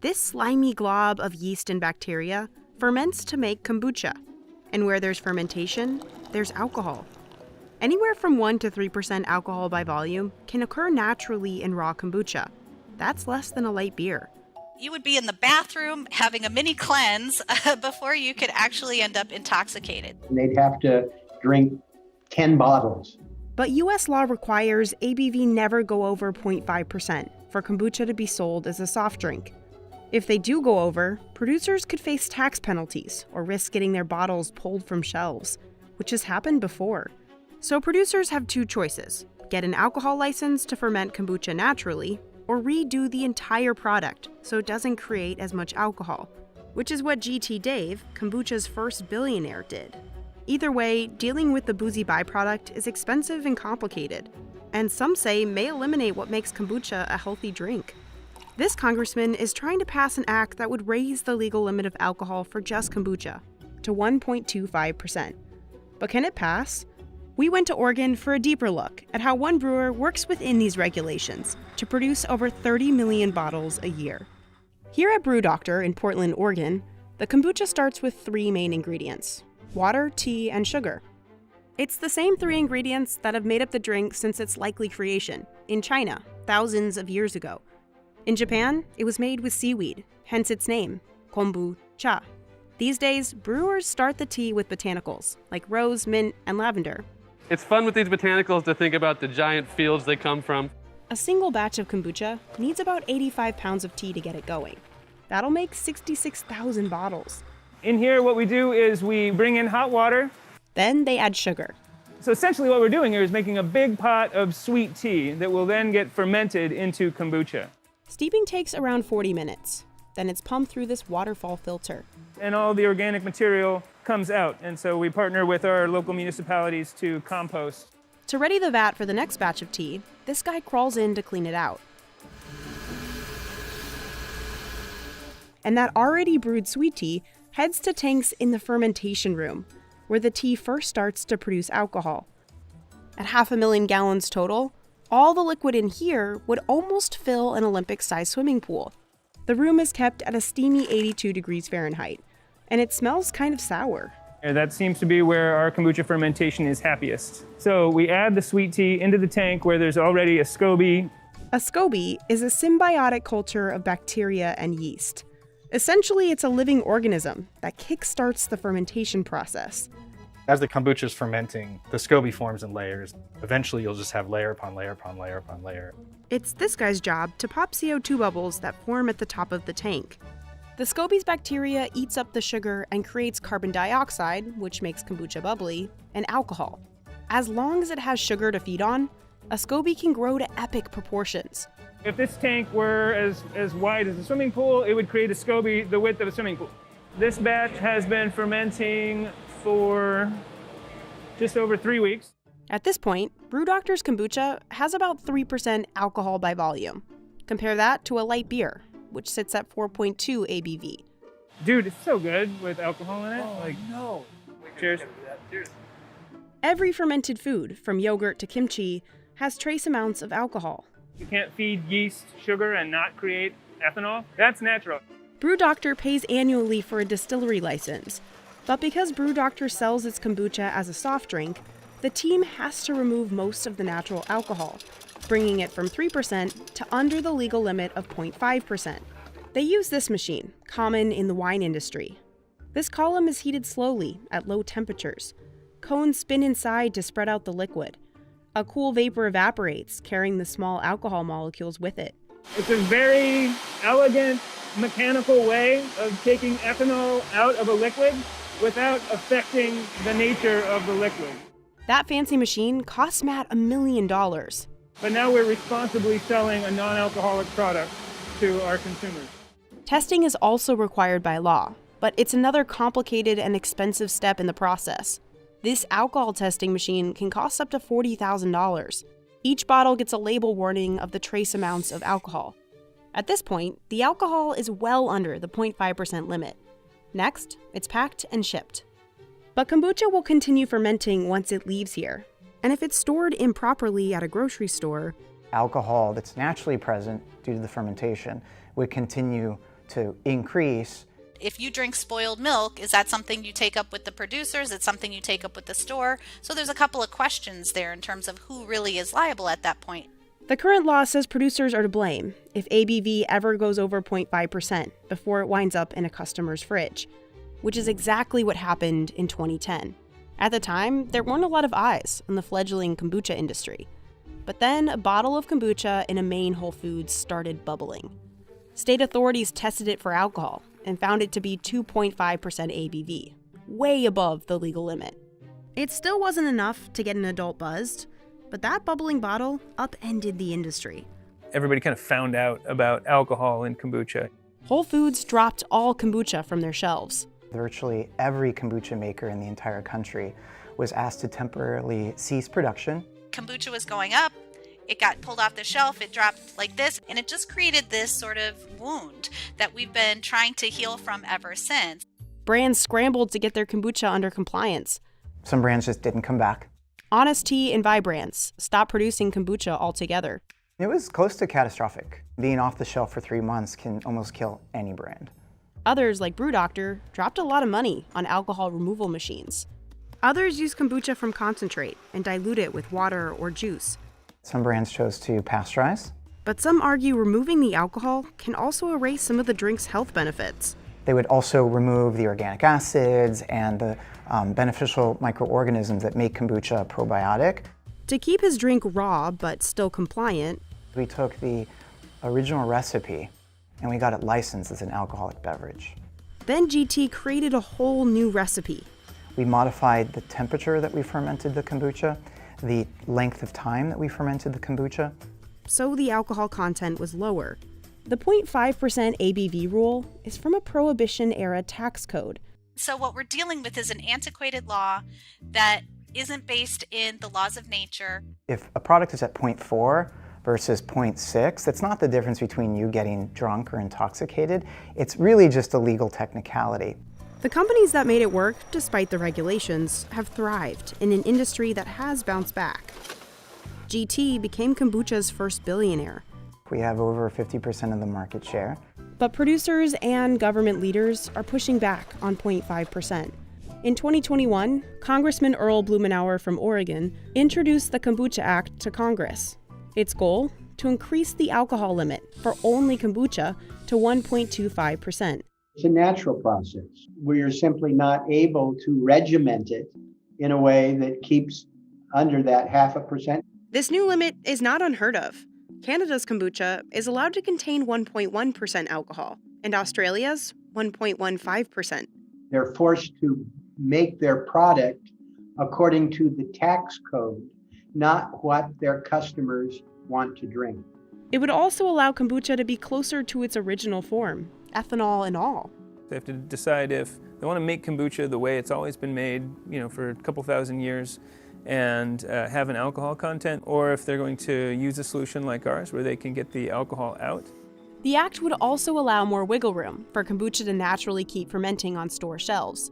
This slimy glob of yeast and bacteria ferments to make kombucha. And where there's fermentation, there's alcohol. Anywhere from 1 to 3% alcohol by volume can occur naturally in raw kombucha. That's less than a light beer. You would be in the bathroom having a mini cleanse before you could actually end up intoxicated. They'd have to drink 10 bottles. But U.S. law requires ABV never go over 0.5% for kombucha to be sold as a soft drink. If they do go over, producers could face tax penalties or risk getting their bottles pulled from shelves, which has happened before. So producers have two choices: get an alcohol license to ferment kombucha naturally, or redo the entire product so it doesn't create as much alcohol, which is what GT Dave, kombucha's first billionaire, did. Either way, dealing with the boozy byproduct is expensive and complicated, and some say may eliminate what makes kombucha a healthy drink. This congressman is trying to pass an act that would raise the legal limit of alcohol for just kombucha to 1.25%. But can it pass? We went to Oregon for a deeper look at how one brewer works within these regulations to produce over 30 million bottles a year. Here at Brew Doctor in Portland, Oregon, the kombucha starts with 3 main ingredients: water, tea, and sugar. It's the same 3 ingredients that have made up the drink since its likely creation, in China, thousands of years ago. In Japan, it was made with seaweed, hence its name, Kombucha. These days, brewers start the tea with botanicals, like rose, mint, and lavender. It's fun with these botanicals to think about the giant fields they come from. A single batch of kombucha needs about 85 pounds of tea to get it going. That'll make 66,000 bottles. In here, what we do is we bring in hot water. Then they add sugar. So essentially what we're doing here is making a big pot of sweet tea that will then get fermented into kombucha. Steeping takes around 40 minutes. Then it's pumped through this waterfall filter. And all the organic material comes out. And so we partner with our local municipalities to compost. To ready the vat for the next batch of tea, this guy crawls in to clean it out. And that already brewed sweet tea heads to tanks in the fermentation room, where the tea first starts to produce alcohol. At 500,000 gallons total, all the liquid in here would almost fill an Olympic-sized swimming pool. The room is kept at a steamy 82 degrees Fahrenheit, and it smells kind of sour. That seems to be where our kombucha fermentation is happiest. So we add the sweet tea into the tank where there's already a SCOBY. A SCOBY is a symbiotic culture of bacteria and yeast. Essentially, it's a living organism that kickstarts the fermentation process. As the kombucha is fermenting, the SCOBY forms in layers. Eventually, you'll just have layer upon layer upon layer upon layer. It's this guy's job to pop CO2 bubbles that form at the top of the tank. The SCOBY's bacteria eats up the sugar and creates carbon dioxide, which makes kombucha bubbly, and alcohol. As long as it has sugar to feed on, a SCOBY can grow to epic proportions. If this tank were as wide as a swimming pool, it would create a SCOBY the width of a swimming pool. This batch has been fermenting for just over 3 weeks. At this point, Brew Doctor's kombucha has about 3% alcohol by volume. Compare that to a light beer, which sits at 4.2 ABV. Dude, it's so good with alcohol in it. Oh, no. Cheers. Cheers. Every fermented food, from yogurt to kimchi, has trace amounts of alcohol. You can't feed yeast sugar and not create ethanol. That's natural. Brew Doctor pays annually for a distillery license. But because Brew Doctor sells its kombucha as a soft drink, the team has to remove most of the natural alcohol, bringing it from 3% to under the legal limit of 0.5%. They use this machine, common in the wine industry. This column is heated slowly at low temperatures. Cones spin inside to spread out the liquid. A cool vapor evaporates, carrying the small alcohol molecules with it. It's a very elegant, mechanical way of taking ethanol out of a liquid without affecting the nature of the liquid. That fancy machine costs Matt $1 million. But now we're responsibly selling a non-alcoholic product to our consumers. Testing is also required by law, but it's another complicated and expensive step in the process. This alcohol testing machine can cost up to $40,000. Each bottle gets a label warning of the trace amounts of alcohol. At this point, the alcohol is well under the 0.5% limit. Next, it's packed and shipped. But kombucha will continue fermenting once it leaves here. And if it's stored improperly at a grocery store, alcohol that's naturally present due to the fermentation would continue to increase. If you drink spoiled milk, is that something you take up with the producers? Is it something you take up with the store? So there's a couple of questions there in terms of who really is liable at that point. The current law says producers are to blame if ABV ever goes over 0.5% before it winds up in a customer's fridge, which is exactly what happened in 2010. At the time, there weren't a lot of eyes on the fledgling kombucha industry. But then a bottle of kombucha in a Maine Whole Foods started bubbling. State authorities tested it for alcohol and found it to be 2.5% ABV, way above the legal limit. It still wasn't enough to get an adult buzzed, but that bubbling bottle upended the industry. Everybody kind of found out about alcohol in kombucha. Whole Foods dropped all kombucha from their shelves. Virtually every kombucha maker in the entire country was asked to temporarily cease production. Kombucha was going up, it got pulled off the shelf, it dropped like this, and it just created this sort of wound that we've been trying to heal from ever since. Brands scrambled to get their kombucha under compliance. Some brands just didn't come back. Honest Tea and Vibrance stopped producing kombucha altogether. It was close to catastrophic. Being off the shelf for 3 months can almost kill any brand. Others, like BrewDoctor, dropped a lot of money on alcohol removal machines. Others use kombucha from concentrate and dilute it with water or juice. Some brands chose to pasteurize. But some argue removing the alcohol can also erase some of the drink's health benefits. They would also remove the organic acids and the beneficial microorganisms that make kombucha probiotic. To keep his drink raw but still compliant, We took the original recipe and we got it licensed as an alcoholic beverage. then GT created a whole new recipe. We modified the temperature that we fermented the kombucha, the length of time that we fermented the kombucha. So the alcohol content was lower. The 0.5% ABV rule is from a Prohibition-era tax code. So what we're dealing with is an antiquated law that isn't based in the laws of nature. If a product is at 0.4 versus 0.6, that's not the difference between you getting drunk or intoxicated. It's really just a legal technicality. The companies that made it work, despite the regulations, have thrived in an industry that has bounced back. GT became kombucha's first billionaire. We have over 50% of the market share. But producers and government leaders are pushing back on 0.5%. In 2021, Congressman Earl Blumenauer from Oregon introduced the Kombucha Act to Congress. Its goal? To increase the alcohol limit for only kombucha to 1.25%. It's a natural process where you're simply not able to regiment it in a way that keeps under that 0.5%. This new limit is not unheard of. Canada's kombucha is allowed to contain 1.1% alcohol, and Australia's 1.15%. They're forced to make their product according to the tax code, not what their customers want to drink. It would also allow kombucha to be closer to its original form, ethanol and all. They have to decide if they want to make kombucha the way it's always been made, for a couple thousand years, and have an alcohol content, or if they're going to use a solution like ours where they can get the alcohol out. The act would also allow more wiggle room for kombucha to naturally keep fermenting on store shelves.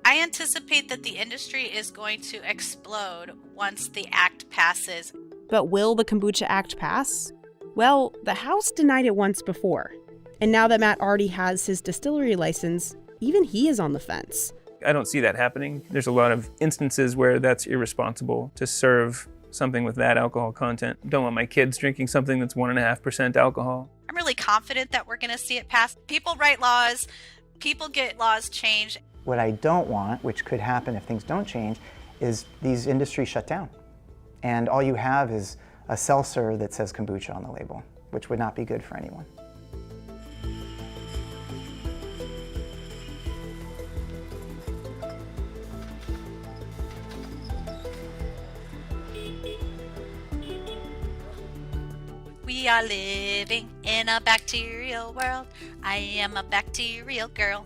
I anticipate that the industry is going to explode once the act passes. But will the Kombucha Act pass? Well, the House denied it once before. And now that Matt already has his distillery license, even he is on the fence. I don't see that happening. There's a lot of instances where that's irresponsible to serve something with that alcohol content. Don't want my kids drinking something that's 1.5% alcohol. I'm really confident that we're going to see it pass. People write laws, people get laws changed. What I don't want, which could happen if things don't change, is these industries shut down. And all you have is a seltzer that says kombucha on the label, which would not be good for anyone. We are living in a bacterial world. I am a bacterial girl.